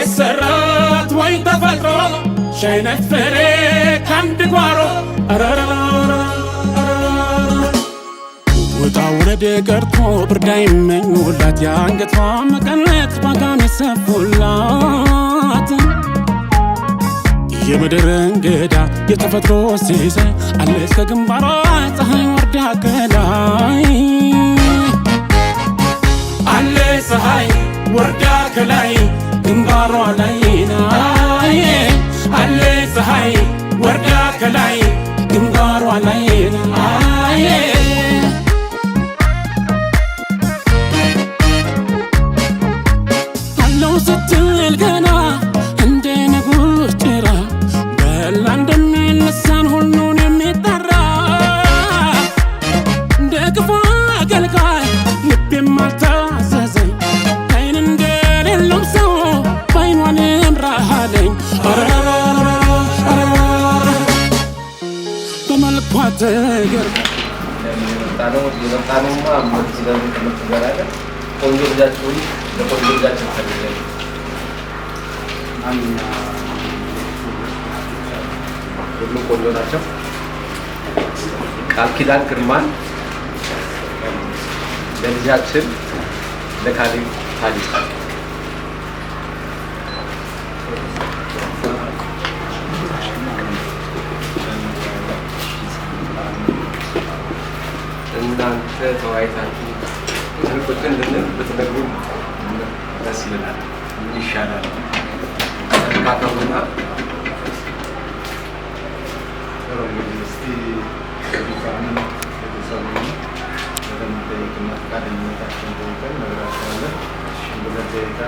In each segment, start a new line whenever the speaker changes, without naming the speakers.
የሰራት ወይ ተፈጥሮ ሻይነት ፍሬ ካንድ ጓሮ ውጣ ውረድ ቀርቶ ብርድ አይመኙላት የአንገቷ መቀነት ባጋን የሰፉላት የምድር እንግዳ የተፈጥሮ ሲሳይ አለች ከግንባሯ ፀሐይ ወርዳ ከላይ አለች ፀሐይ ወርዳ ከላይ ግንባሯ ላይ ናይ አለች ፀሐይ ወርዳ ከላይ ግንባሯ ላይ ናይ አለው ስትል ገና እንደ ንጉሥ ጭራ በላ እንደሚነሳን ሁሉን የሚጠራ እንደ ክፉ አገልጋይ ልቤም አልታዘዘኝ አይን እንደሌለው ሰው ባይኗን እምራሃለኝ በመልኳ ተገርማ
የመጣነውማ መትዝለሉ ትምህርት ቆንጆ ልጃችሁን ለቆንጆ ልጃችን ፈልገን ሁሉም ቆንጆ ናቸው። ቃል ኪዳን ግርማን ለልጃችን ለካሌብ ታዲስ እናንተ ተወያይታችሁ ስልኮችን ብትነግሩን ደስ ይለናል። ይሻላል ካተውና
እስቲ ከቢፋንን የተሰሩን በተመጠየቅና ፈቃደኝነታቸውን ጠይቀን ነግራቸዋለን። በሁለት ደቂቃ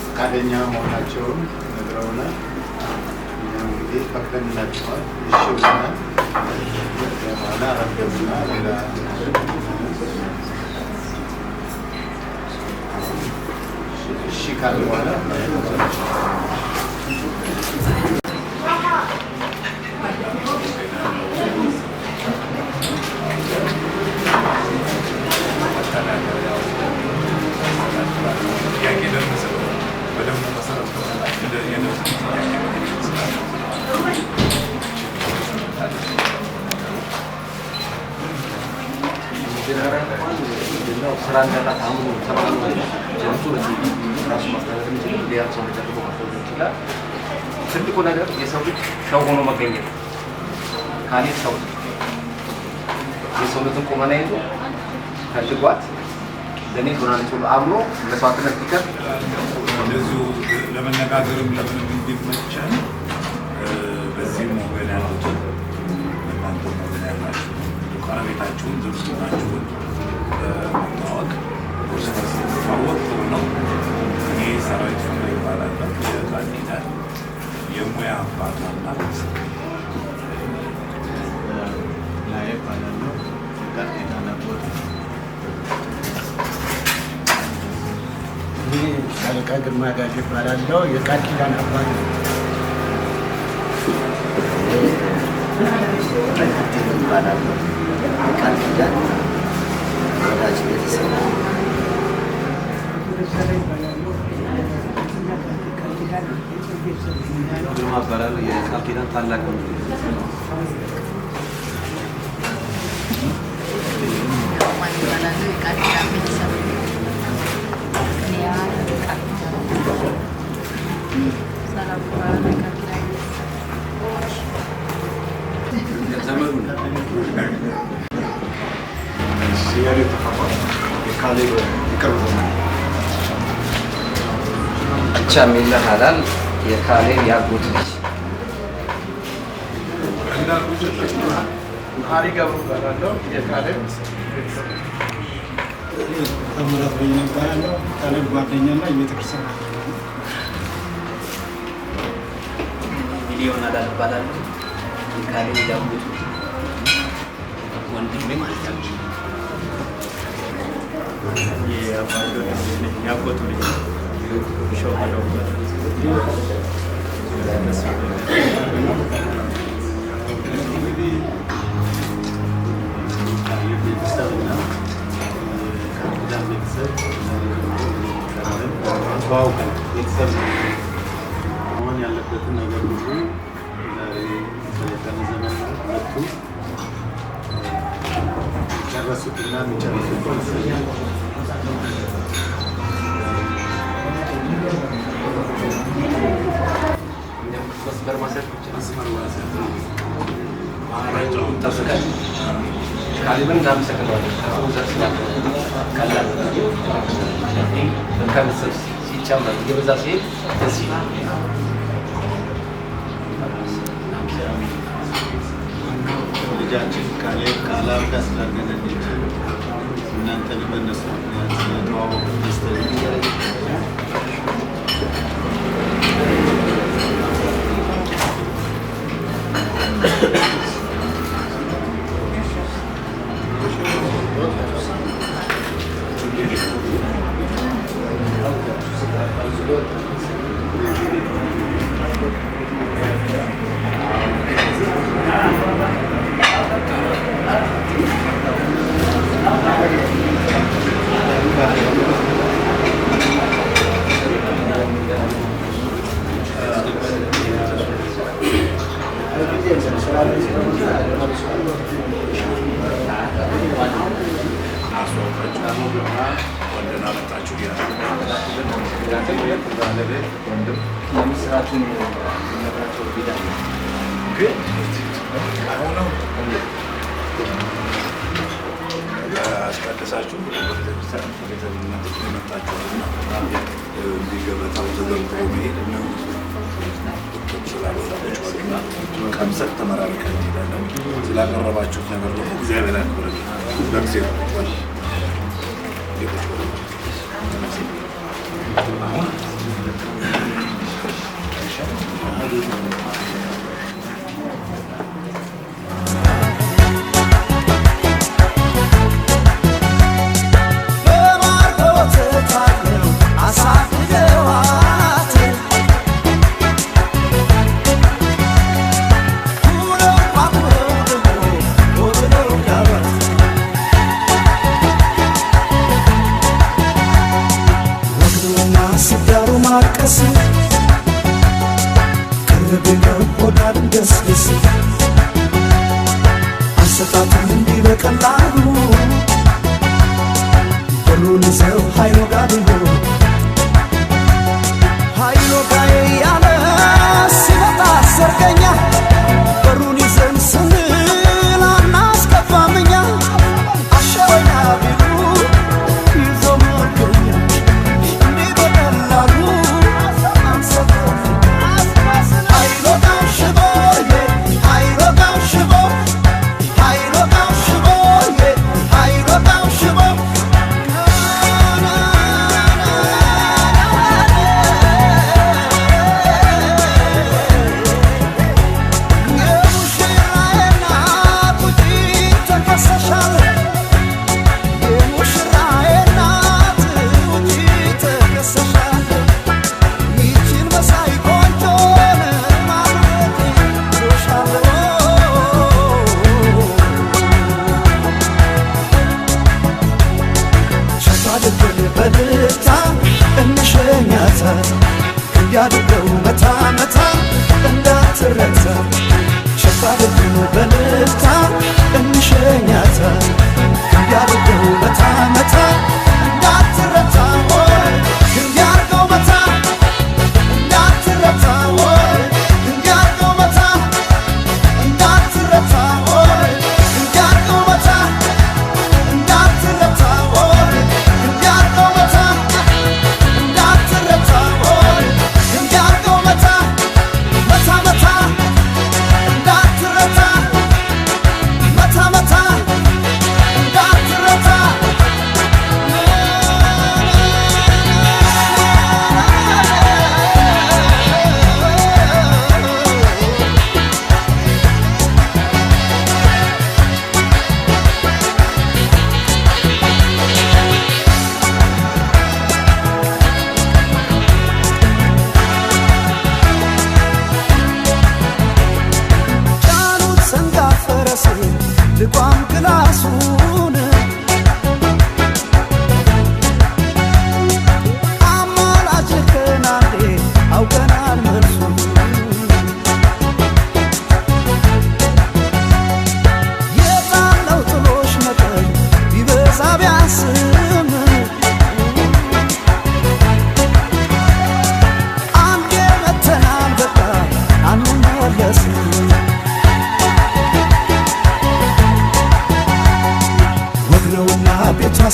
ፈቃደኛ መሆናቸውን ነግረውናል። እኛም እንግዲህ ፈቅደንላቸዋል። እሺ ብለናል። በኋላ ረገዝና ሌላ እሺ ካለ በኋላ
ስራ እንዳላት አሁን ተባሉ ጀምሱ ራሱ ማስተላለፍ የሚችል ሊያት ሰው ተደርጎ ማስተላለፍ ይችላል። ትልቁ ነገር የሰው ልጅ ሰው ሆኖ መገኘት ካሌብ ሰው የሰውነትን ቁመና ይዞ ፈልጓት ለኔ ዶናልድ ሁሉ አምኖ መስዋዕትነት ቢከፍል
እንደዚሁ ለመነጋገርም ለምንም እንዲመቸን በዚህ ሞባይል ያሉትን እናንተ ሞባይል ያላችሁ ቀረቤታችሁን ዝርዝራችሁን መታወቅ እርስ በርስ የሚታወቅ ጥሩ ነው። እኔ ሰራዊት ፍቅር ይባላል። የቃል ኪዳን የሙያ አባቷና
ላይ ባላለው የቃል ኪዳን አባት እኔ ሻለቃ ግርማ ጋሽ ይባላለው የቃል ኪዳን አባት
ይባላሉ። ቃል ኪዳን ወዳጅ ቤተሰብ
ግርማ እባላለሁ። የቃል ኪዳን ታላቅ ነው።
የካሌብ የቅርብ ዘመን
ብቻ የሚል ሀላል የካሌብ ያጎት ልጅ
መሀሪ ገብሩ እባላለሁ። የካሌብ
ተምረት በየነ እባላለሁ። ካሌብ ጓደኛና የቤተክርስቲያን
ሚሊዮን አዳል እባላለሁ። የካሌብ ያጎት ወንድሜ ማለት ነው። ያጎት ልጅ ሾው ነው።
መሆን ያለበትን ነገር ሁሉ ሰለጠነ ዘመን ሁለቱ ጨረሱትና የሚጨርሱት
ካሌብን እናመሰግነዋለን። ቀላል ከምስል ሲጨመር እየበዛ ሲሄድ ደስ ይላል።
ልጃችን ካሌብ ከአላም ጋር ስላገናኘች እናንተን በእነሱ ምክንያት ስለተዋወቁ ደስተኛ
የምስራትን ነግራቸው ቢዳ ግን
አስቀድሳችሁ መጣችሁና እንዲገበታው ተዘርግቶ መሄድ ነው ስላሉና ቀምሰት ተመራርቀን እንሄዳለን። ስላቀረባችሁት ነገር ደግሞ እግዚአብሔር ያክብርልን። በጊዜ አሁን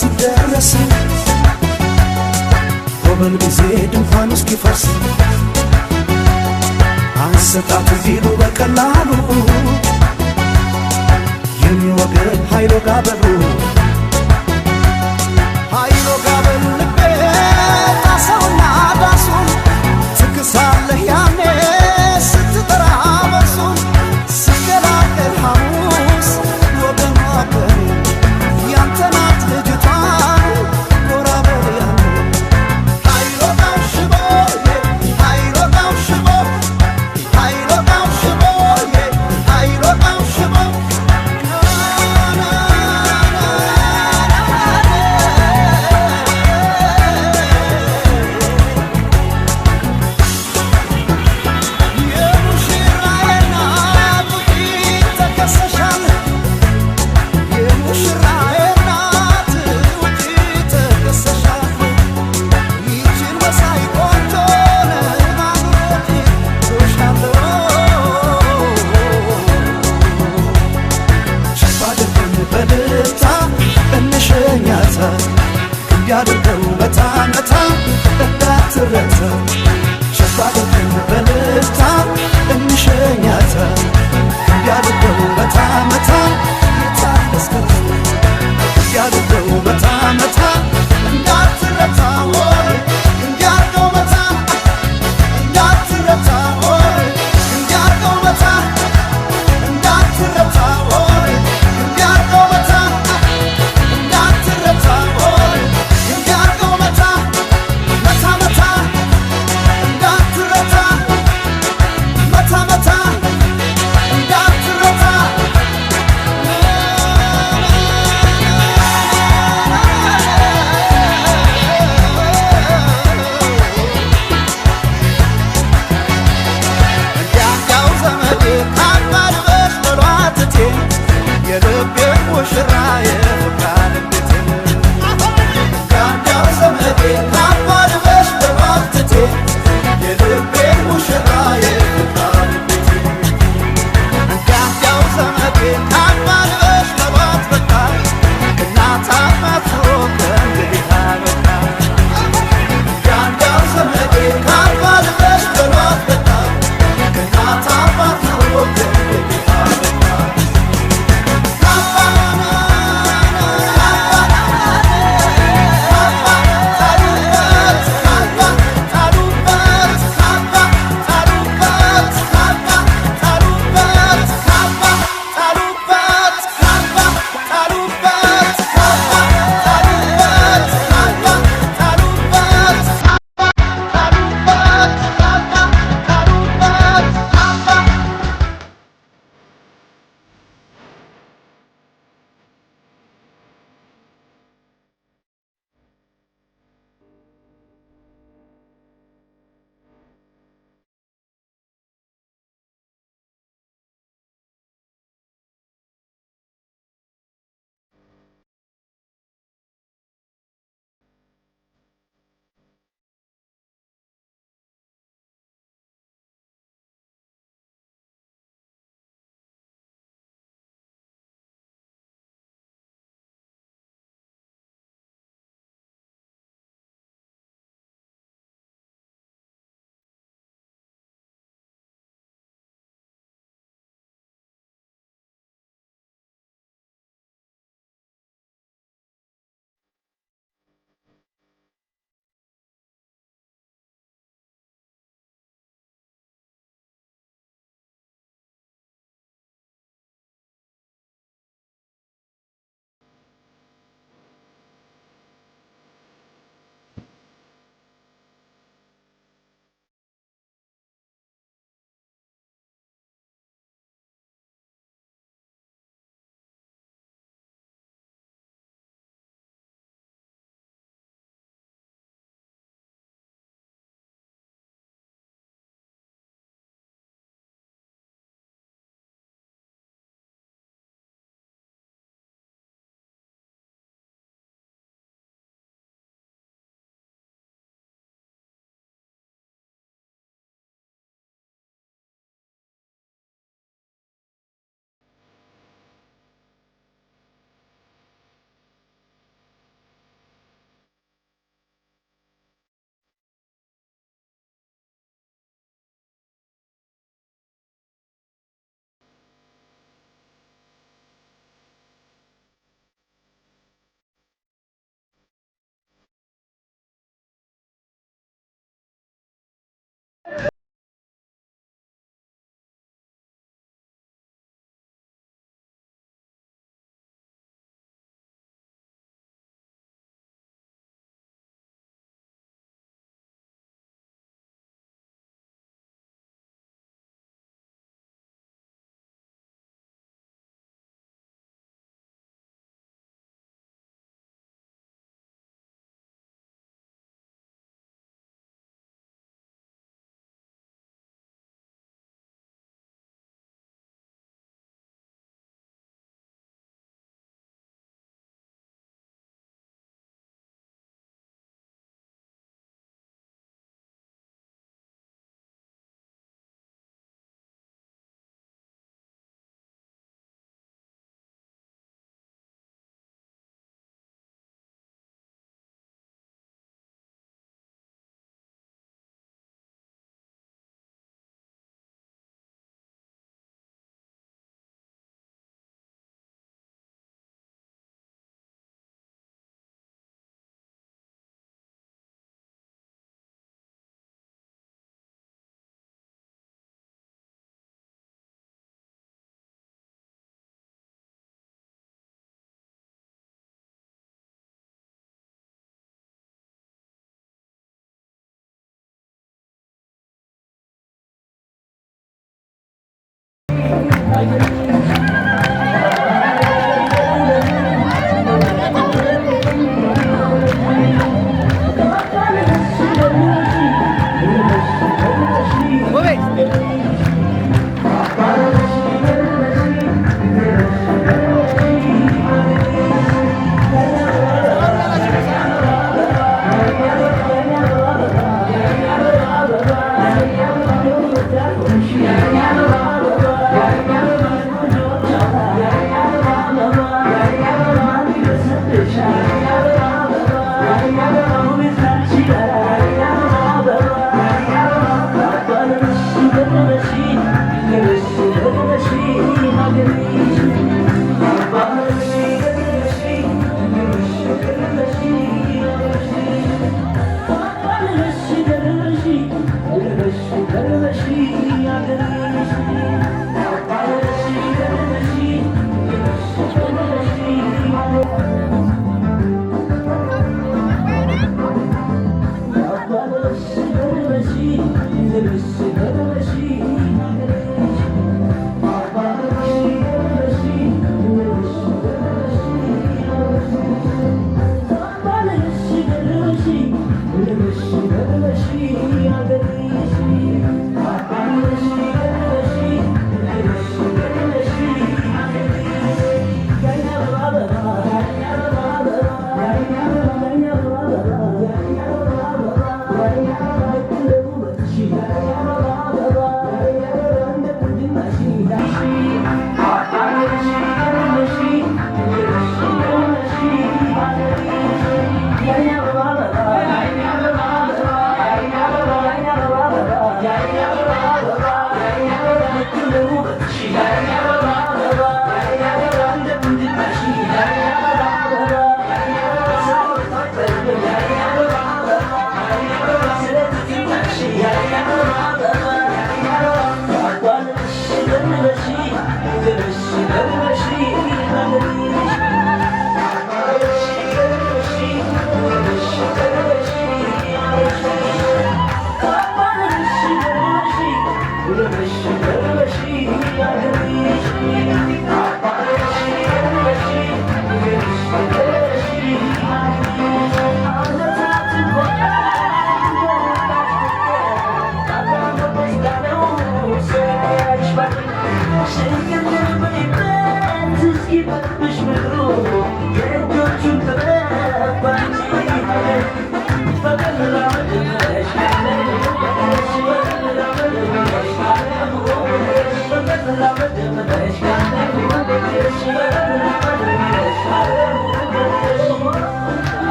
ሲደረስ ጎበል ጊዜ ድንኳን እስኪፈርስ አንሰጣት ቢሉ በቀላሉ የሚወገድ ኃይሎ ጋበሉ ኃይሎ ጋበል ልቤ ጣሰውና ዳሱን ትክሳለህ ያኔ ስትጠራ በርሱን ስገላገል ሐሙስ ወገን ዋገን ያንተ ናት ልጅቷን ጎራ በል ያኔ ኃይሎ ጋው ሽቦ ኃይሎ ጋው ሽቦ ኃይሎ ጋው ሽቦ ኃይሎ ጋው ሽቦ ያድርገው መታ መታ እንዳትረታ ሸባደን በልታ እንሸኛታ ያድርገው መታ መታ የታስከረ ያድርገው መታ መታ እንዳትረታ ወይ እንዲያርገው መታ እንዳትረታ ወይ እንዲያርገው መታ እንዳትረታ ወይ እንዲያርገው መታ እንዳትረታ ወይ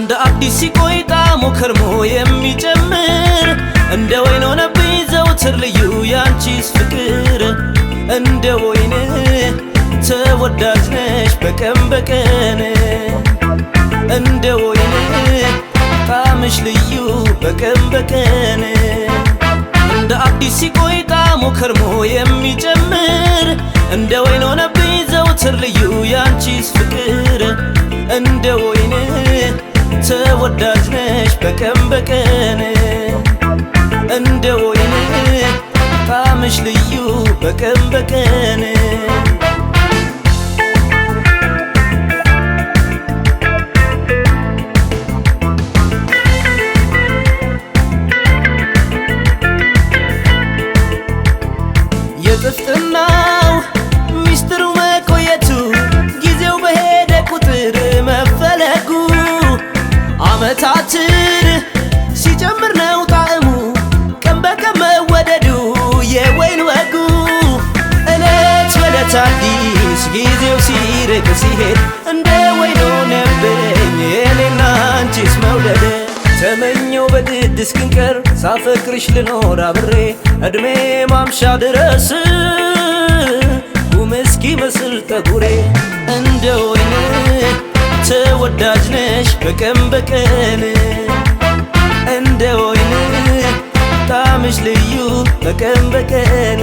እንደ አዲስ ሲቆይ ጣዕሙ ከርሞ የሚጨምር እንደ ወይን ሆነብኝ ዘውትር ልዩ ያንቺስ ፍቅር እንደ ወይን ተወዳጅ ነሽ በቀን በቀን እንደ ወይን ጣዕምሽ ልዩ በቀን በቀን እንደ አዲስ ሲቆይ ጣዕሙ ከርሞ የሚጨምር እንደ ወይን ሆነብኝ ዘውትር ልዩ ያንቺስ ፍቅር እንደ ወይን ተወዳጅ ነሽ በቀን በቀን እንደ ወይን ጣዕምሽ ልዩ በቀን በቀን የጥፍጥናው ሚስጥሩ መቆየቱ ጊዜው በሄደ ቁጥር መፈለጉ ዓመታትን ሲጨምር ነው ጣዕሙ ቀን በቀን መወደዱ የወይን ወጉ እለት በእለት አዲስ ጊዜው ሲርቅ ሲሄድ እንደ ወይን ሆነብኝ የኔና አንቺስ መውደድ ተመኘው በግድ እስክንቀር ሳፈቅርሽ ልኖር አብሬ እድሜ ማምሻ ድረስ ጉም እስኪመስል ጠጉሬ እንደ ወይን ተወዳጅ ነሽ በቀን በቀን እንደ ወይን ጣዕምሽ ልዩ በቀን በቀን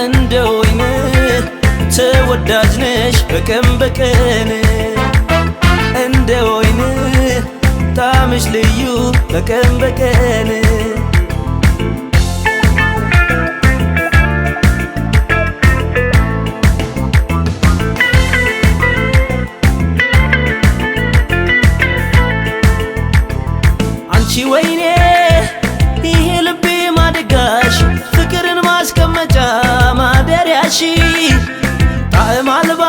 እንደ ወይን ተወዳጅ ነሽ በቀን በቀን እንደ ወይን ጣዕምሽ ልዩ በቀን በቀን አንቺ ወይኔ ይሄ ልቤ ማደጋሽ ፍቅርን ማስቀመጫ ማደሪያሽ ጣዕም አልባ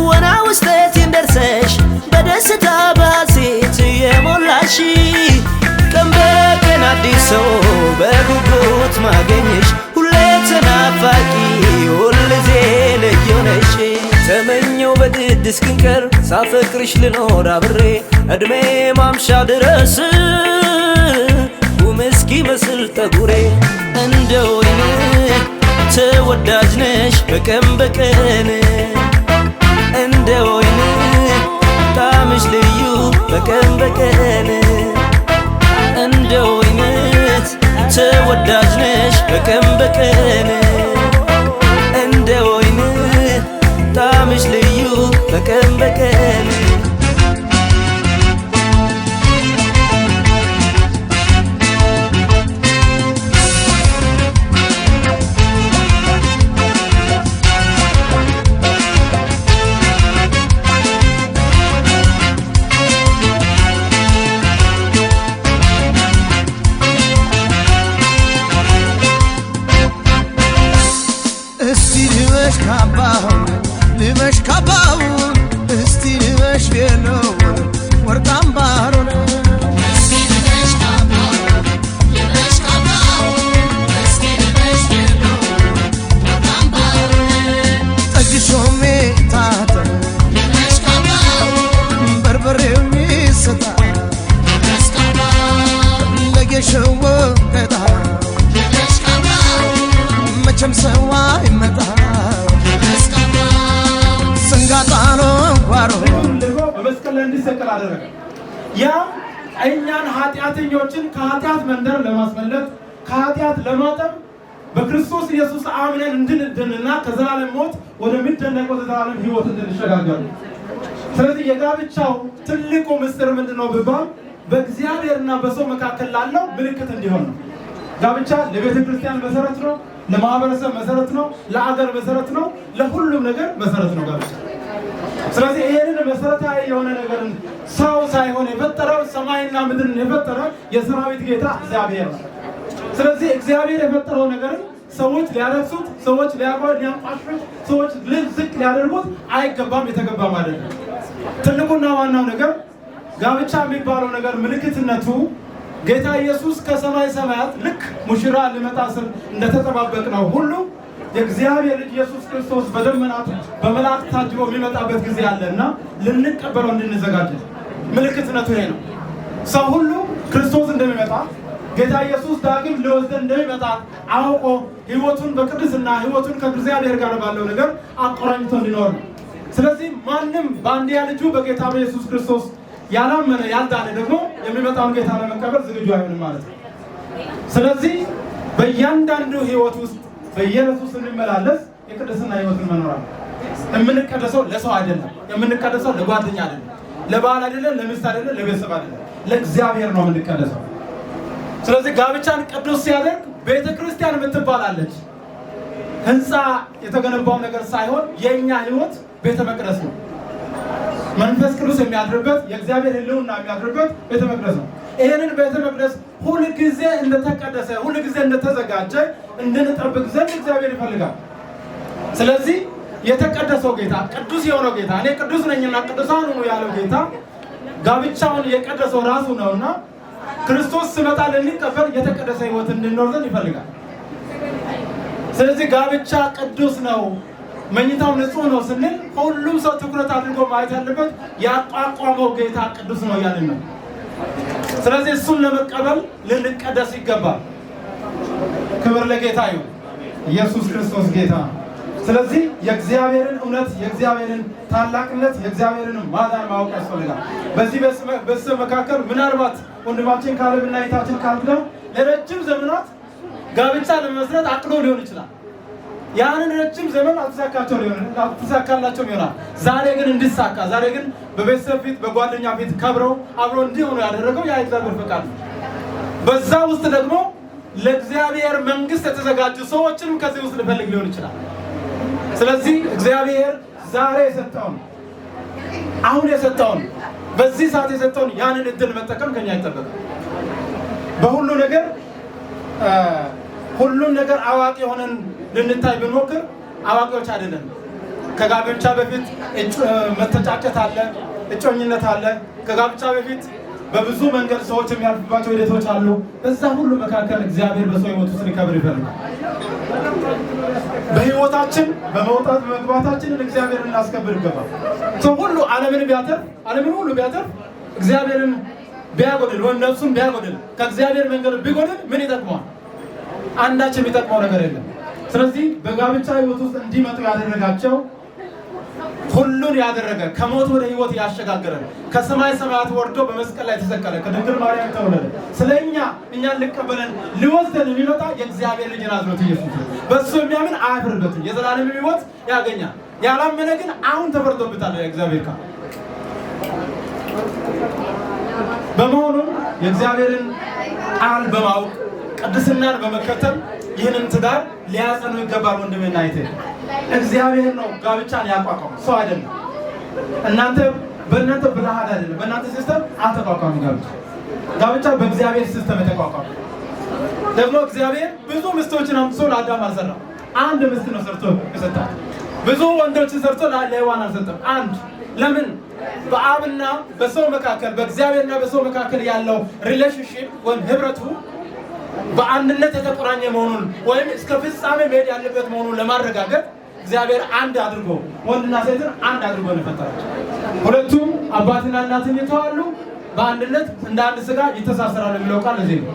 ወና ውስጠቴን ደርሰሽ በደስታ ባሴት የሞላሽ ቀን በቀን አዲስ ሰው በጉጉት ማገኘሽ ሁሌ ተናፋቂ ሁልጊዜ ልዩ ነሽ ተመኘው በግድ እስክንቀር ሳፈቅርሽ ልኖር አብሬ እድሜ ማምሻ ድረስ ጉም እስኪመስል ጠጉሬ እንደ ወይን ተወዳጅ ነሽ በቀን በቀን እንደ ወይን ጣዕምሽ ልዩ በቀን በቀን እንደ ወይን ተወዳጅ ነሽ በቀን በቀን እንደ ወይን ጣዕምሽ ልዩ በቀን በቀን
ልበሽ ካባውን እስቲ ልበሽ ቤሎውን ወርቃም ባህሩን ጠጅሾሜ ታተ በርበሬው ሚስታ ለጌሸው ቀጣ መቼም ሰው አይመጣ
በመስቀል ላይ እንዲሰቀል አደረገ። ያ እኛን ኃጢአተኞችን ከኃጢአት መንደር ለማስመለጥ ከኃጢአት ለማጠብ በክርስቶስ ኢየሱስ አምነን እንድንድንና ከዘላለም ሞት ወደሚደነቀው ዘላለም ሕይወት እንድንሸጋገር። ስለዚህ የጋብቻው ትልቁ ምስጢር ምንድነው ቢባል በእግዚአብሔርና በሰው መካከል ላለው ምልክት እንዲሆን ነው። ጋብቻ ለቤተ ክርስቲያን መሰረት ነው፣ ለማህበረሰብ መሰረት ነው፣ ለአገር መሰረት ነው፣ ለሁሉም ነገር መሰረት ነው ጋብቻ። ስለዚህ ይሄንን መሰረታዊ የሆነ ነገርን ሰው ሳይሆን የፈጠረው ሰማይና ምድርን የፈጠረ የሰራዊት ጌታ እግዚአብሔር ነው። ስለዚህ እግዚአብሔር የፈጠረው ነገርን ሰዎች ሊያረክሱት፣ ሰዎች ሊያቋሽሹት፣ ሰዎች ዝቅ ሊያደርጉት አይገባም፣ የተገባም አይደለም። ትልቁና ዋናው ነገር ጋብቻ የሚባለው ነገር ምልክትነቱ ጌታ ኢየሱስ ከሰማይ ሰማያት ልክ ሙሽራ ሊመጣ ስል እንደተጠባበቅነው ሁሉ የእግዚአብሔር ልጅ ኢየሱስ ክርስቶስ በደመናት በመላእክት ታጅቦ የሚመጣበት ጊዜ አለና ልንቀበለው እንድንዘጋጅ። ምልክትነቱ ይሄ ነው። ሰው ሁሉ ክርስቶስ እንደሚመጣ ጌታ ኢየሱስ ዳግም ሊወስደን እንደሚመጣ አውቆ ህይወቱን በቅድስና ህይወቱን ከእግዚአብሔር ጋር ባለው ነገር አቆራኝቶ እንዲኖር ነው። ስለዚህ ማንም በአንድያ ልጁ በጌታ በኢየሱስ ክርስቶስ ያላመነ ያልዳነ ደግሞ የሚመጣውን ጌታ ለመቀበል ዝግጁ አይሆንም ማለት ነው። ስለዚህ በእያንዳንዱ ህይወት ውስጥ በየዕለቱ ስንመላለስ የቅድስና ህይወትን መኖር አለ። የምንቀደሰው ለሰው አይደለም፣ የምንቀደሰው ለጓደኛ አይደለም፣ ለባል አይደለም፣ ለሚስት አይደለም፣ ለቤተሰብ አይደለም፣ ለእግዚአብሔር ነው የምንቀደሰው። ስለዚህ ጋብቻን ቅዱስ ሲያደርግ ቤተክርስቲያን የምትባላለች ህንፃ የተገነባው ነገር ሳይሆን የኛ ህይወት ቤተ መቅደስ ነው። መንፈስ ቅዱስ የሚያድርበት የእግዚአብሔር ህልውና የሚያድርበት ቤተ መቅደስ ነው። ይህንን ቤተ መቅደስ ሁል ጊዜ እንደተቀደሰ ሁል ጊዜ እንደተዘጋጀ እንድንጠብቅ ዘንድ እግዚአብሔር ይፈልጋል። ስለዚህ የተቀደሰው ጌታ ቅዱስ የሆነው ጌታ እኔ ቅዱስ ነኝና ቅዱሳን ሁኑ ያለው ጌታ ጋብቻውን የቀደሰው ራሱ ነውና ክርስቶስ ሲመጣ ልንቀበል የተቀደሰ ህይወት እንድንኖር ዘንድ ይፈልጋል። ስለዚህ ጋብቻ ቅዱስ ነው፣ መኝታው ንጹህ ነው ስንል ሁሉም ሰው ትኩረት አድርጎ ማየት ያለበት ያቋቋመው ጌታ ቅዱስ ነው ያልን ነው። ስለዚህ እሱን ለመቀበል ልንቀደስ ይገባል። ክብር ለጌታ ይሁን። ኢየሱስ ክርስቶስ ጌታ። ስለዚህ የእግዚአብሔርን እውነት የእግዚአብሔርን ታላቅነት የእግዚአብሔርን ማዳን ማወቅ ያስፈልጋል። በዚህ በስም መካከል ምናልባት ወንድማችን ካለብና እህታችን ካልብለው ለረጅም ዘመናት ጋብቻ ለመመስረት አቅዶ ሊሆን ይችላል። ያንን ረጅም ዘመን አልተሳካላቸውም ይሆናል። ዛሬ ግን እንዲሳካ ዛሬ ግን በቤተሰብ ፊት በጓደኛ ፊት ከብረው አብሮ እንዲሆኑ ያደረገው ያ እግዚአብሔር ፈቃድ ነው። በዛ ውስጥ ደግሞ ለእግዚአብሔር መንግስት የተዘጋጁ ሰዎችንም ከዚህ ውስጥ ሊፈልግ ሊሆን ይችላል። ስለዚህ እግዚአብሔር ዛሬ የሰጠውን አሁን የሰጠውን በዚህ ሰዓት የሰጠውን ያንን እድል መጠቀም ከኛ ይጠበቃል። በሁሉ ነገር ሁሉም ነገር አዋቂ ሆነን ልንታይ ብንሞክር አዋቂዎች አይደለም። ከጋብቻ በፊት መተጫጨት አለ፣ እጮኝነት አለ። ከጋብቻ በፊት በብዙ መንገድ ሰዎች የሚያልፉባቸው ሂደቶች አሉ። በዛ ሁሉ መካከል እግዚአብሔር በሰው ህይወት ውስጥ ሊከብር ይፈልጋል። በህይወታችን በመውጣት በመግባታችን እግዚአብሔር እናስከብር ይገባል። ሰው ሁሉ ዓለምን ሁሉ ቢያተርፍ እግዚአብሔርን ቢያጎድል ወይም ነፍሱን ቢያጎድል ከእግዚአብሔር መንገድ ቢጎድል ምን ይጠቅመዋል? አንዳች የሚጠቅመው ነገር የለም። ስለዚህ በጋብቻ ህይወት ውስጥ እንዲመጡ ያደረጋቸው ሁሉን ያደረገ ከሞት ወደ ህይወት ያሸጋገረ ከሰማይ ሰማያት ወርዶ በመስቀል ላይ ተሰቀለ ከድንግል ማርያም ተወለደ ስለኛ እኛን ሊቀበለን ሊወስደን የሚመጣ የእግዚአብሔር ልጅ ናዝሬቱ ኢየሱስ ነው። በሱ የሚያምን አያፍርበትም፣ የዘላለም ህይወት ያገኛል። ያላመነ ግን አሁን ተፈርዶበታል የእግዚአብሔር ቃል። በመሆኑም የእግዚአብሔርን ቃል በማወቅ ቅድስናን በመከተል ይህንን ትዳር ሊያጸኑ ይገባል። ወንድሜና እህቴ እግዚአብሔር ነው ጋብቻን ያቋቋመው፣ ሰው አይደለም። በእናንተ ብልሃት አይደለም፣ በእናንተ ሲስተም አልተቋቋመም። ጋብቻ በእግዚአብሔር ሲስተም የተቋቋመ ደግሞ እግዚአብሔር ብዙ ሚስቶችን አምጥቶ ለአዳም አልሰራም። አንድ ሚስት ነው ሰርቶ የሰጣት። ብዙ ወንዶችን ሰርቶ ለሔዋን አልሰጠም። አንድ ለምን? በአብና በሰው መካከል በእግዚአብሔርና በሰው መካከል ያለው ሪሌሽንሺፕ ወይም ህብረቱ በአንድነት የተቆራኘ መሆኑን ወይም እስከ ፍጻሜ መሄድ ያለበት መሆኑን ለማረጋገጥ እግዚአብሔር አንድ አድርጎ ወንድና ሴትን አንድ አድርጎ ነው የፈጠራቸው። ሁለቱም አባትና እናትን ይተዋሉ፣ በአንድነት እንደ አንድ ስጋ ይተሳሰራሉ የሚለው ቃል እዚህ ነው።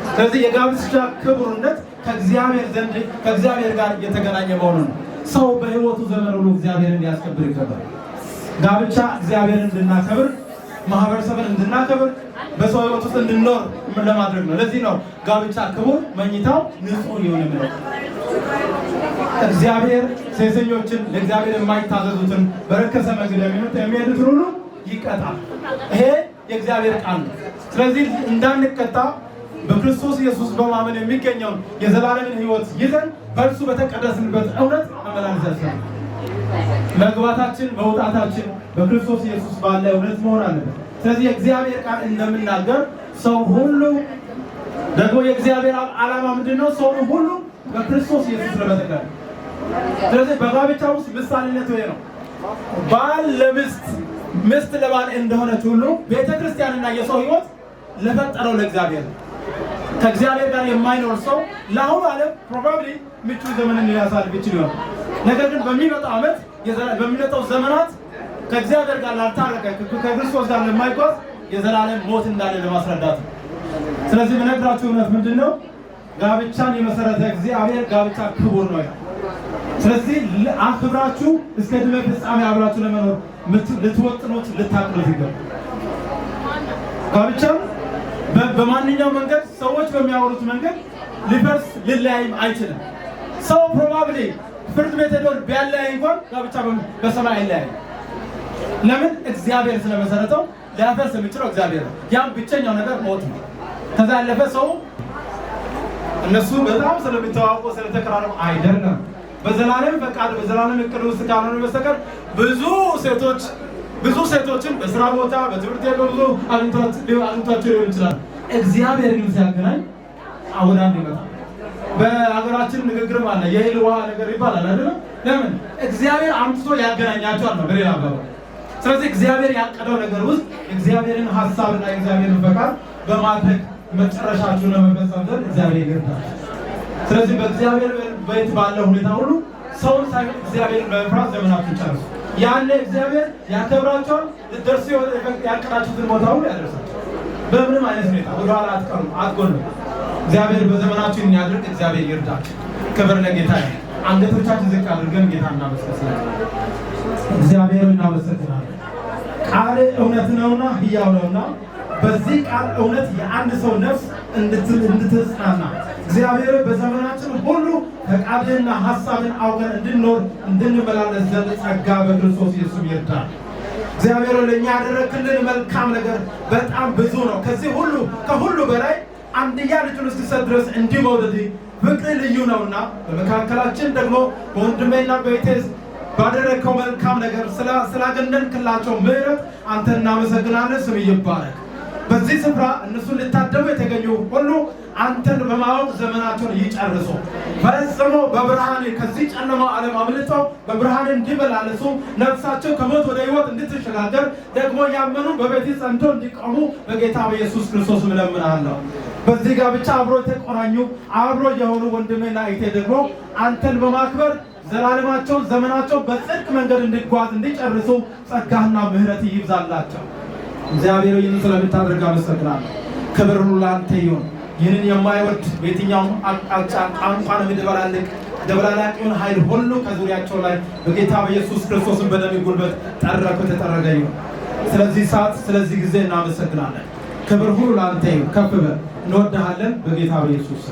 ስለዚህ የጋብቻ ክቡርነት ከእግዚአብሔር ዘንድ ከእግዚአብሔር ጋር የተገናኘ መሆኑን ሰው በህይወቱ ዘመን ሁሉ እግዚአብሔርን ሊያስከብር ይገባል። ጋብቻ እግዚአብሔርን እንድናከብር ማህበረሰብን እንድናከብር በሰው ህይወት ውስጥ እንድንኖር ለማድረግ ነው። ለዚህ ነው ጋብቻ ክቡር መኝታው ንጹህ ይሁን የሚለው። እግዚአብሔር ሴሰኞችን ለእግዚአብሔር የማይታዘዙትን በረከሰ መንገድ የሚሄዱትን ሁሉ ይቀጣል። ይሄ የእግዚአብሔር ቃል ነው። ስለዚህ እንዳንቀጣ በክርስቶስ ኢየሱስ በማመን የሚገኘውን የዘላለምን ህይወት ይዘን በእርሱ በተቀደስንበት እውነት መመላለስ ያስፈልጋል። መግባታችን መውጣታችን በክርስቶስ ኢየሱስ ባለ እውነት መሆን አለበት። ስለዚህ የእግዚአብሔር ቃል እንደምናገር ሰው ሁሉ ደግሞ የእግዚአብሔር ዓላማ ምንድነው? ሰው ሁሉ በክርስቶስ ኢየሱስ ለመጠቀም። ስለዚህ በጋብቻ ውስጥ ምሳሌነት ይሄ ነው። ባል ለሚስት ሚስት ለባል እንደሆነች ሁሉ ቤተክርስቲያንና የሰው ህይወት ለፈጠረው ለእግዚአብሔር ከእግዚአብሔር ጋር የማይኖር ሰው ለአሁኑ ዓለም ፕሮባብሊ ምቹ ዘመንን ሊያሳልፍ ይችላል። ነገር ግን በሚመጣው ዓመት በሚመጣው ዘመናት ከእግዚአብሔር ጋር ላልታረቀ ከክርስቶስ ጋር ለማይጓዝ የዘላለም ሞት እንዳለ ለማስረዳት ነው። ስለዚህ የምነግራችሁ እውነት ምንድን ነው? ጋብቻን የመሰረተ እግዚአብሔር ጋብቻ ክቡር ነው ይላል። ስለዚህ አክብራችሁ እስከ ዕድሜ ፍጻሜ አብራችሁ ለመኖር ልትወጥኑት ልታቅዱት ይገባል። ጋብቻ በማንኛውም መንገድ ሰዎች በሚያወሩት መንገድ ሊፈርስ ሊለያይም አይችልም። ሰው ፕሮባብሊ ፍርድ ቤት ሄዶ ቢያለያይ እንኳን ጋብቻ በሰማይ አይለያይም። ለምን? እግዚአብሔር ስለመሰረተው ሊያፈርስ የሚችለው እግዚአብሔር ነው። ያም ብቸኛው ነገር ሞት ነው። ከዛ ያለፈ ሰው እነሱ በጣም ስለሚተዋወቁ ስለተቀራረቡ አይደለም። በዘላለም ፈቃድ በዘላለም እቅድ ውስጥ ካልሆነ በስተቀር ብዙ ሴቶችን በስራ ቦታ በትምህርት ቤት ብዙ አግኝቷቸው ሊሆን ይችላል። እግዚአብሔር ግን ሲያገናኝ አሁን አንድ ይመጣል። በሀገራችን ንግግርም አለ የእህል ውሃ ነገር ይባላል አይደል? ለምን? እግዚአብሔር አምጥቶ ያገናኛቸዋል ነው በሌላ አባባል። ስለዚህ እግዚአብሔር ያቀደው ነገር ውስጥ እግዚአብሔርን ሐሳብና እግዚአብሔርን ፈቃድ በማድረግ መጨረሻችሁን ለመፈጸም ዘንድ እግዚአብሔር ይርዳል። ስለዚህ በእግዚአብሔር ቤት ባለው ሁኔታ ሁሉ ሰውን ሳይሆን እግዚአብሔርን በመፍራት ዘመናችሁን ጨርሱ። ያለ እግዚአብሔር ያከብራቸዋል። ልትደርሱ ያቀዳችሁትን ቦታ ሁሉ ያደርሳል። በምንም አይነት ሁኔታ ወደኋላ አትቀሩም፣ አትጎሉም። እግዚአብሔር በዘመናችሁ የሚያደርግ እግዚአብሔር ይርዳችሁ። ክብር ለጌታ ይሁን። አንገቶቻችን ዝቅ አድርገን ጌታ እናመስግን። እግዚአብሔር እናመሰግናለን። ቃል እውነት ነውና ሕያው ነውና በዚህ ቃል እውነት የአንድ ሰው ነፍስ እንድትጽናና እግዚአብሔር በዘመናችን ሁሉ ፈቃድህና ሐሳብን አውቀን እንድንኖር እንድንመላለስ ዘንድ ጸጋ በክርስቶስ ኢየሱስ ይርዳል። እግዚአብሔር ለእኛ ያደረግልን መልካም ነገር በጣም ብዙ ነው። ከዚህ ሁሉ ከሁሉ በላይ አንድያ ልጁን እስኪሰጥ ድረስ እንዲህ መውደድ ፍቅር ልዩ ነውና በመካከላችን ደግሞ በወንድሜና በእህቴ ባደረግከው መልካም ነገር ስላገነንክላቸው ምሕረት አንተ እናመሰግናለን። ስም ይባረክ። በዚህ ስፍራ እነሱን ልታደሙ የተገኙ ሁሉ አንተን በማወቅ ዘመናቸውን ይጨርሱ። ፈጽሞ በብርሃን ከዚህ ጨለማ ዓለም አምልጠው በብርሃን እንዲመላለሱ ነፍሳቸው ከሞት ወደ ሕይወት እንድትሸጋገር ደግሞ ያመኑ በቤት ጸንቶ እንዲቆሙ በጌታ በኢየሱስ ክርስቶስ እለምናለሁ። በዚህ ጋብቻ አብሮ የተቆራኙ አብሮ የሆኑ ወንድሜና እህቴ ደግሞ አንተን በማክበር ዘላለማቸውን ዘመናቸው በጽድቅ መንገድ እንዲጓዝ እንዲጨርሱ ጸጋና ምሕረት ይብዛላቸው። እግዚአብሔር ይህን ስለምታደርግ አመሰግናለሁ። ክብር ሁሉ ለአንተ ይሁን። ይህንን የማይወድ በየትኛውም አቅጣጫ ቋንቋን የሚደበላልቅ ደበላላቂውን ኃይል ሁሉ ከዙሪያቸው ላይ በጌታ በኢየሱስ ክርስቶስ በደም ጉልበት ተጠረገ ይሁን። ስለዚህ ሰዓት ስለዚህ ጊዜ እናመሰግናለን። ክብር ሁሉ ለአንተ ይሁን። ከፍ በል። እንወድሃለን በጌታ በኢየሱስ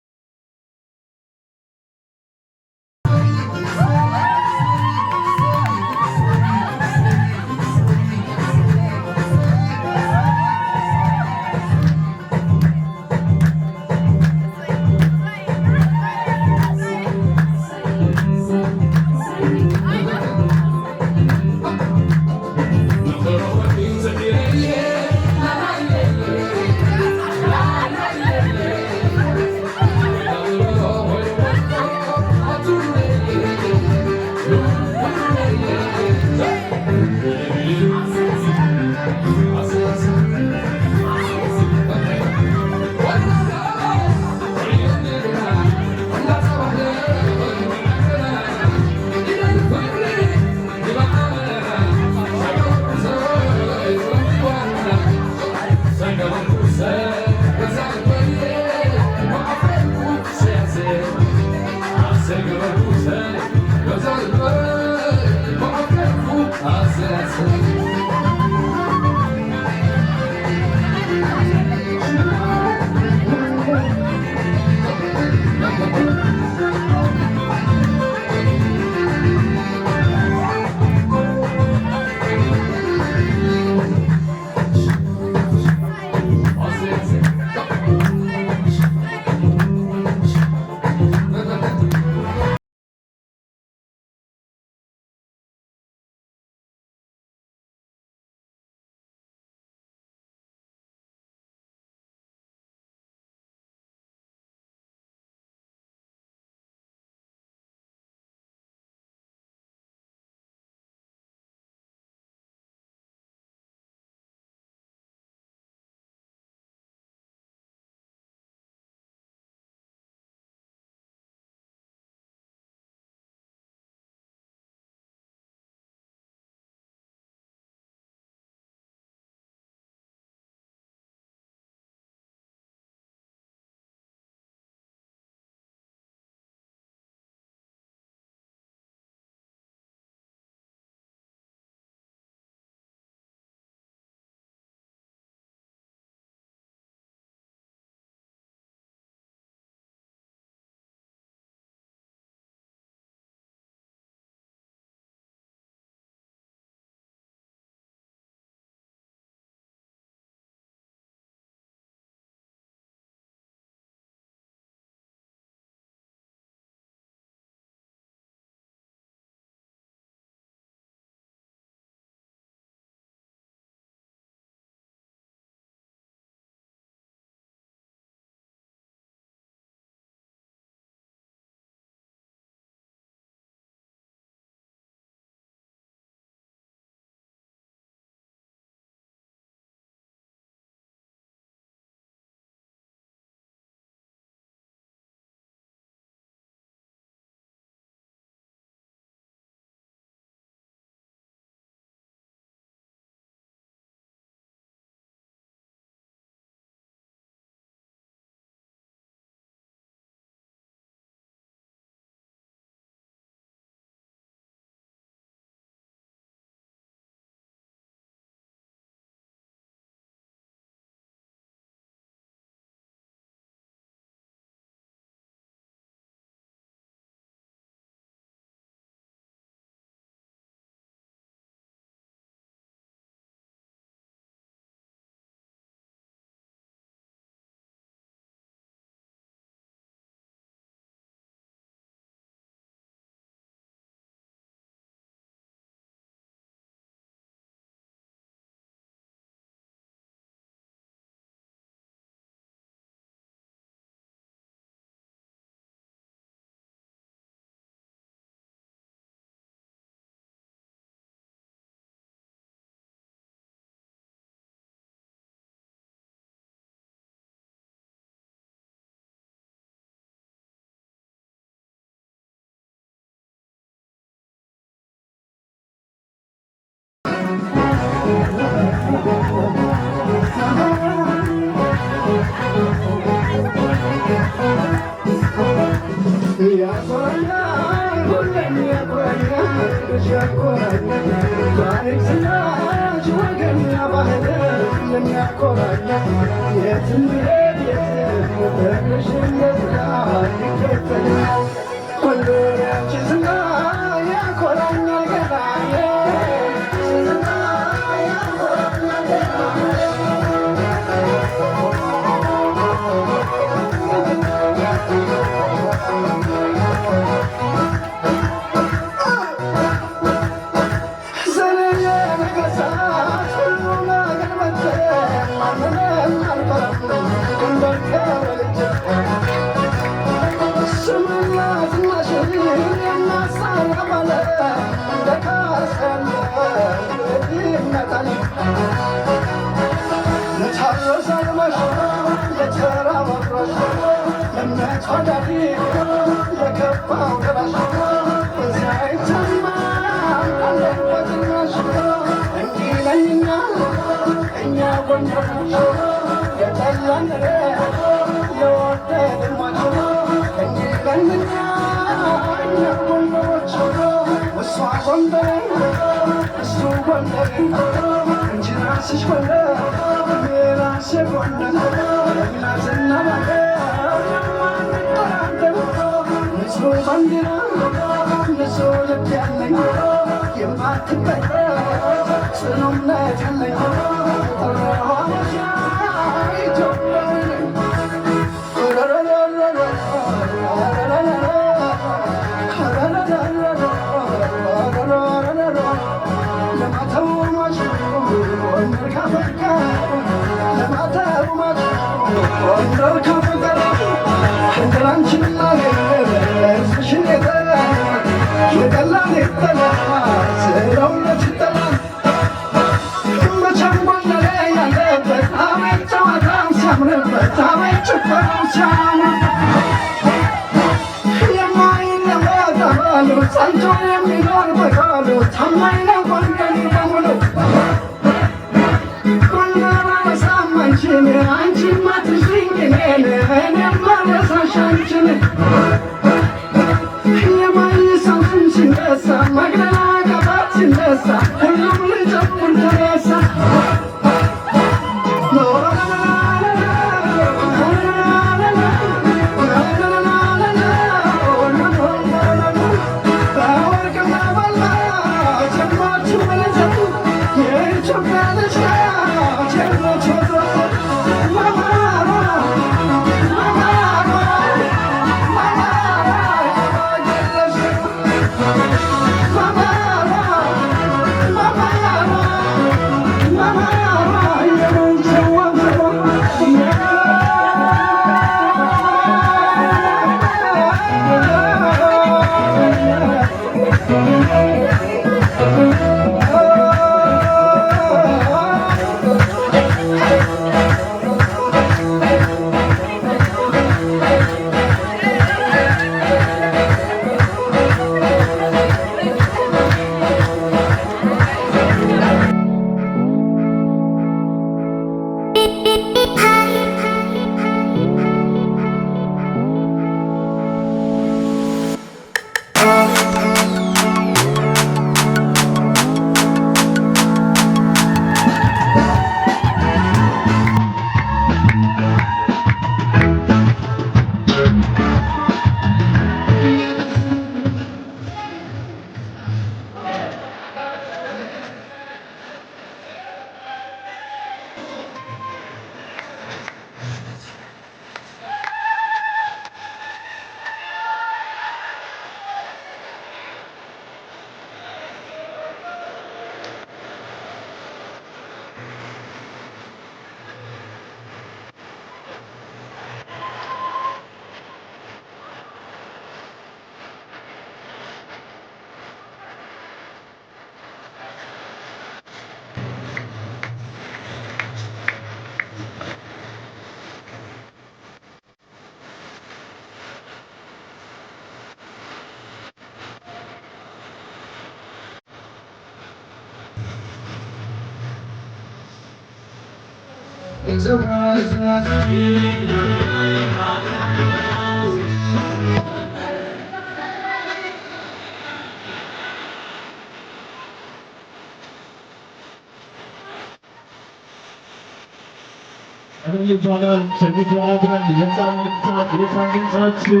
ይባላል ከሚባላል የሳምንታት የሳምንታችሁ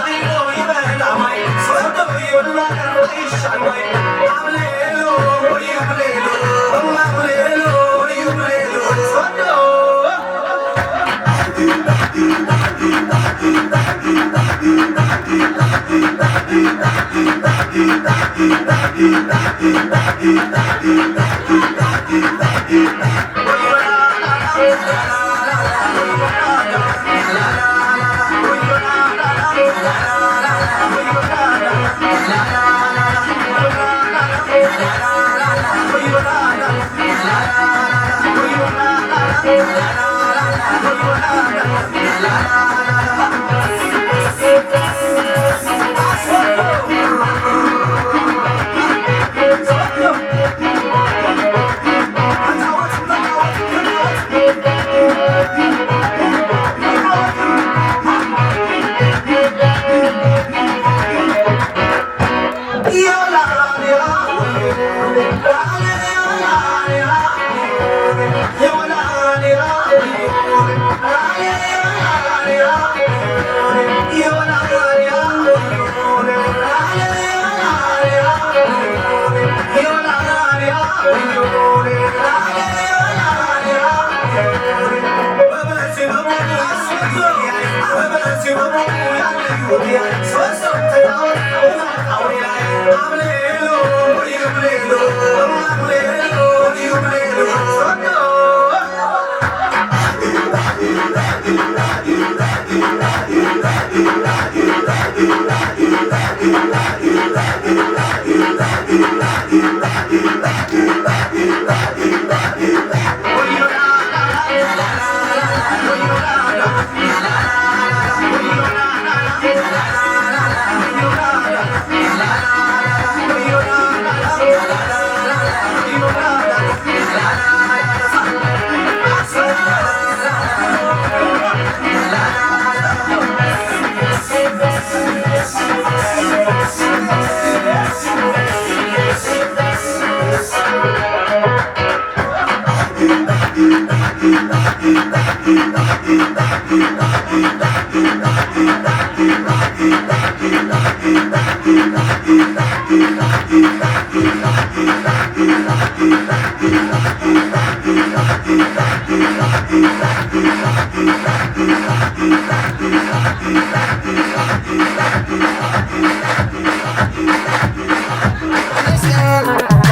Thank you.